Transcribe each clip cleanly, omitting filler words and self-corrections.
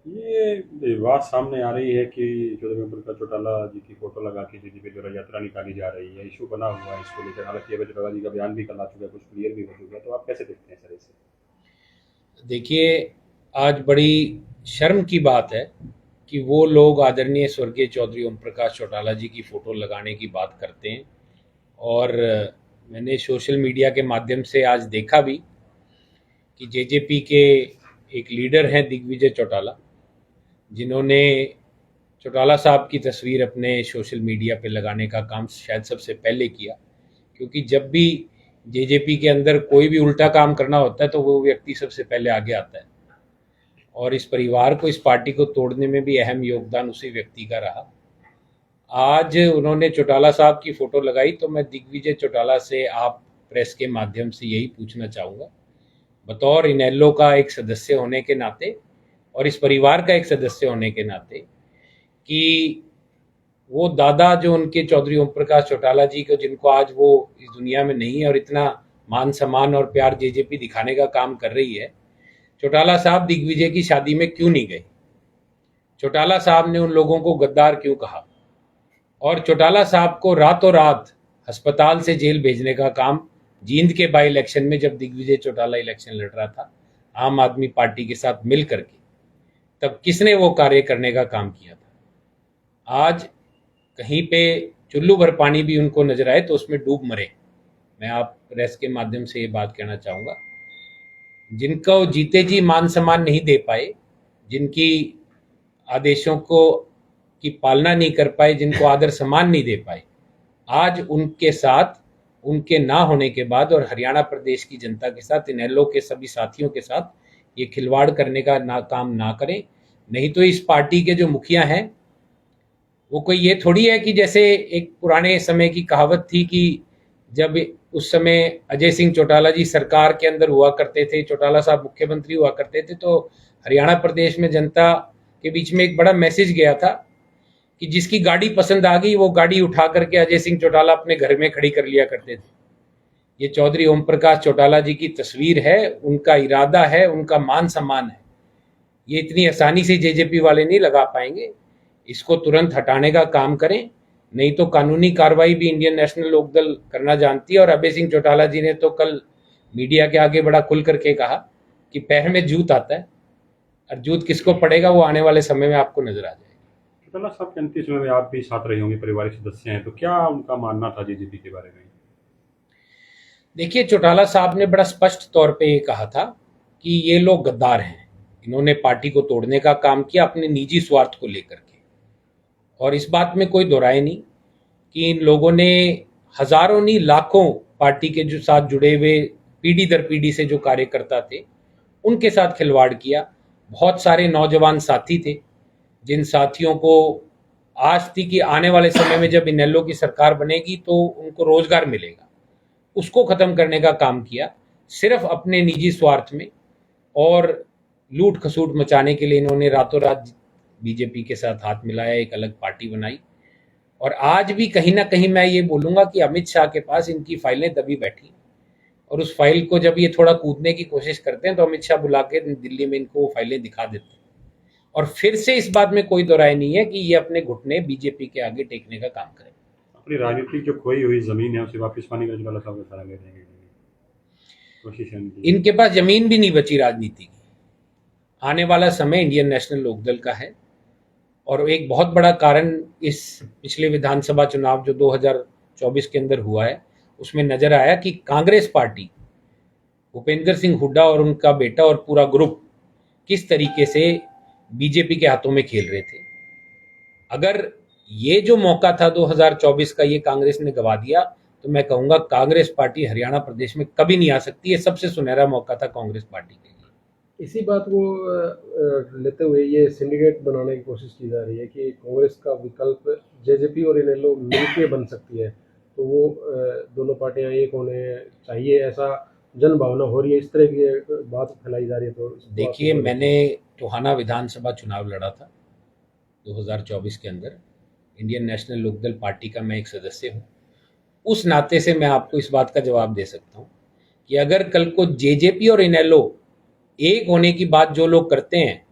ये विवाद सामने आ रही है कि चौधरी प्रकाश चौटाला जी की फोटो लगा के जेजेपी द्वारा यात्रा निकाली जा रही है। इशू बना हुआ है इसको लेकर। हालांकि अभय चौटाला जी का बयान भी कल आ चुका है, कुछ क्लियर भी हो चुका है। तो आप कैसे देखते हैं सर इसे? देखिए, आज बड़ी शर्म की बात है कि वो लोग आदरणीय स्वर्गीय चौधरी ओम प्रकाश चौटाला जी की फ़ोटो लगाने की बात करते हैं। और मैंने सोशल मीडिया के माध्यम से आज देखा भी कि जेजेपी के एक लीडर हैं दिग्विजय चौटाला, जिन्होंने चौटाला साहब की तस्वीर अपने सोशल मीडिया पे लगाने का काम शायद सबसे पहले किया। क्योंकि जब भी जेजेपी के अंदर कोई भी उल्टा काम करना होता है तो वो व्यक्ति सबसे पहले आगे आता है, और इस परिवार को, इस पार्टी को तोड़ने में भी अहम योगदान उसी व्यक्ति का रहा। आज उन्होंने चौटाला साहब की फोटो लगाई तो मैं दिग्विजय चौटाला से, आप प्रेस के माध्यम से यही पूछना चाहूँगा, बतौर इनेलो का एक सदस्य होने के नाते और इस परिवार का एक सदस्य होने के नाते, कि वो दादा जो उनके चौधरी ओम प्रकाश चौटाला जी को, जिनको आज वो इस दुनिया में नहीं है और इतना मान सम्मान और प्यार जेजेपी दिखाने का काम कर रही है, चौटाला साहब दिग्विजय की शादी में क्यों नहीं गए? चौटाला साहब ने उन लोगों को गद्दार क्यों कहा? और चौटाला साहब को रातों रात अस्पताल से जेल भेजने का काम जींद के बाई इलेक्शन में, जब दिग्विजय चौटाला इलेक्शन लड़ रहा था आम आदमी पार्टी के साथ मिल करके, तब किसने वो कार्य करने का काम किया था? आज कहीं पे चुल्लू भर पानी भी उनको नजर आए तो उसमें डूब मरे। मैं आप प्रेस के माध्यम से ये बात कहना चाहूँगा, जिनको जीते जी मान सम्मान नहीं दे पाए, जिनकी आदेशों को की पालना नहीं कर पाए, जिनको आदर सम्मान नहीं दे पाए, आज उनके साथ, उनके ना होने के बाद और हरियाणा प्रदेश की जनता के साथ, इनेलो के सभी साथियों के साथ ये खिलवाड़ करने का काम ना करें। नहीं तो इस पार्टी के जो मुखिया हैं, वो कोई ये थोड़ी है कि जैसे एक पुराने समय की कहावत थी कि जब उस समय अजय सिंह चौटाला जी सरकार के अंदर हुआ करते थे, चौटाला साहब मुख्यमंत्री हुआ करते थे, तो हरियाणा प्रदेश में जनता के बीच में एक बड़ा मैसेज गया था कि जिसकी गाड़ी पसंद आ गई वो गाड़ी उठा करके अजय सिंह चौटाला अपने घर में खड़ी कर लिया करते थे। ये चौधरी ओम प्रकाश चौटाला जी की तस्वीर है, उनका इरादा है, उनका मान सम्मान है। ये इतनी आसानी से जेजेपी वाले नहीं लगा पाएंगे। इसको तुरंत हटाने का काम करें, नहीं तो कानूनी कार्रवाई भी इंडियन नेशनल लोकदल करना जानती है। और अभय सिंह चौटाला जी ने तो कल मीडिया के आगे बड़ा खुल करके कहा कि पैर में जूत आता है, और जूत किसको पड़ेगा वो आने वाले समय में आपको नजर आ जाएगा। चौटाला साहब के अंतिम समय में आप भी साथ रहे होंगे, पारिवारिक सदस्य हैं, तो क्या उनका मानना था जेजेपी के बारे में? देखिए, चौटाला साहब ने बड़ा स्पष्ट तौर पे ये कहा था कि ये लोग गद्दार हैं, इन्होंने पार्टी को तोड़ने का काम किया अपने निजी स्वार्थ को लेकर के। और इस बात में कोई दो राय नहीं कि इन लोगों ने हजारों नहीं लाखों पार्टी के जो साथ जुड़े हुए पीढ़ी दर पीढ़ी से जो कार्यकर्ता थे, उनके साथ खिलवाड़ किया। बहुत सारे नौजवान साथी थे, जिन साथियों को आस थी कि आने वाले समय में जब इनेलो की सरकार बनेगी तो उनको रोजगार मिलेगा, उसको खत्म करने का काम किया, सिर्फ अपने निजी स्वार्थ में। और लूट खसूट मचाने के लिए इन्होंने रातों रात बीजेपी के साथ हाथ मिलाया, एक अलग पार्टी बनाई। और आज भी कहीं ना कहीं मैं ये बोलूंगा कि अमित शाह के पास इनकी फाइलें दबी बैठी, और उस फाइल को जब ये थोड़ा कूदने की कोशिश करते हैं तो अमित शाह बुला के दिल्ली में इनको वो फाइलें दिखा देते हैं। और फिर से इस बात में कोई दो राय नहीं है कि ये अपने घुटने बीजेपी के आगे टेकने का काम करें। अपनी राजनीतिक जो खोई हुई जमीन है उसे वापस पाने का चौटाला साहब का सारा ले रहे हैं, कोशिश है उनकी। इनके पास जमीन भी नहीं बची राजनीति की। आने वाला समय इंडियन नेशनल लोकदल का है, और एक बहुत बड़ा कारण इस पिछले विधानसभा चुनाव जो 2024 के अंदर हुआ है, उसमें नजर आया कि कांग्रेस पार्टी, भूपेंद्र सिंह हुड्डा और उनका बेटा और पूरा ग्रुप किस तरीके से बीजेपी के हाथों में खेल रहे थे। अगर ये जो मौका था 2024 का, ये कांग्रेस ने गवा दिया, तो मैं कहूंगा कांग्रेस पार्टी हरियाणा प्रदेश में कभी नहीं आ सकती। ये सबसे सुनहरा मौका था कांग्रेस पार्टी के लिए। इसी बात को लेते हुए ये सिंडिकेट बनाने की कोशिश की जा रही है कि कांग्रेस का विकल्प जेजेपी और इनेलो मिलके बन सकती है, तो वो दोनों पार्टियां एक होने चाहिए, ऐसा जन भावना हो रही है। इस तरह की बात फैलाई जा रही है, तो देखिए, मैंने टोहाना विधानसभा चुनाव लड़ा था 2024 के अंदर। इंडियन नेशनल लोकदल पार्टी का मैं एक सदस्य हूँ। उस नाते से मैं आपको इस बात का जवाब दे सकता हूँ कि अगर कल को जेजेपी और इनेलो एक होने की बात जो लोग करते हैं,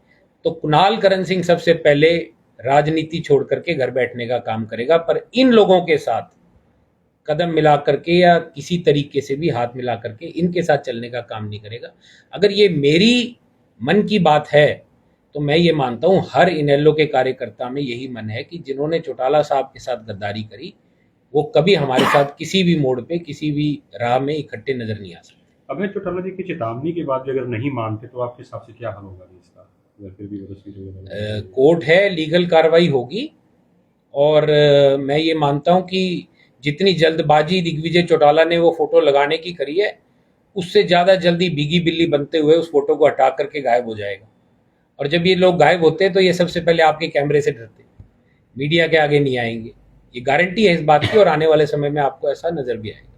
तो कुणाल करण सिंह सबसे पहले राजनीति छोड़ करके घर बैठने का काम करेगा, पर इन लोगों के साथ कदम मिला करके या किसी तरीके से भी हाथ मिला करके इनके साथ चलने का काम नहीं करेगा। अगर ये मेरी मन की बात है तो मैं ये मानता हूं हर इनेलो के कार्यकर्ता में यही मन है कि जिन्होंने चौटाला साहब के साथ गद्दारी करी वो कभी हमारे साथ किसी भी मोड़ पे किसी भी राह में इकट्ठे नजर नहीं आ सकते। अभय चौटाला जी की चेतावनी के बाद भी अगर नहीं मानते तो आपके हिसाब से क्या हल होगा जी इसका? अगर फिर भी वो तस्वीर वगैरह कोर्ट है, लीगल कार्रवाई होगी और मैं ये मानता हूं कि जितनी जल्दबाजी दिग्विजय चौटाला ने वो फोटो लगाने की करी है उससे ज़्यादा जल्दी भीगी बिल्ली बनते हुए उस फोटो को हटा करके गायब हो जाएगा। और जब ये लोग गायब होते हैं तो ये सबसे पहले आपके कैमरे से डरते हैं, मीडिया के आगे नहीं आएंगे। ये गारंटी है इस बात की और आने वाले समय में आपको ऐसा नजर भी आएगा।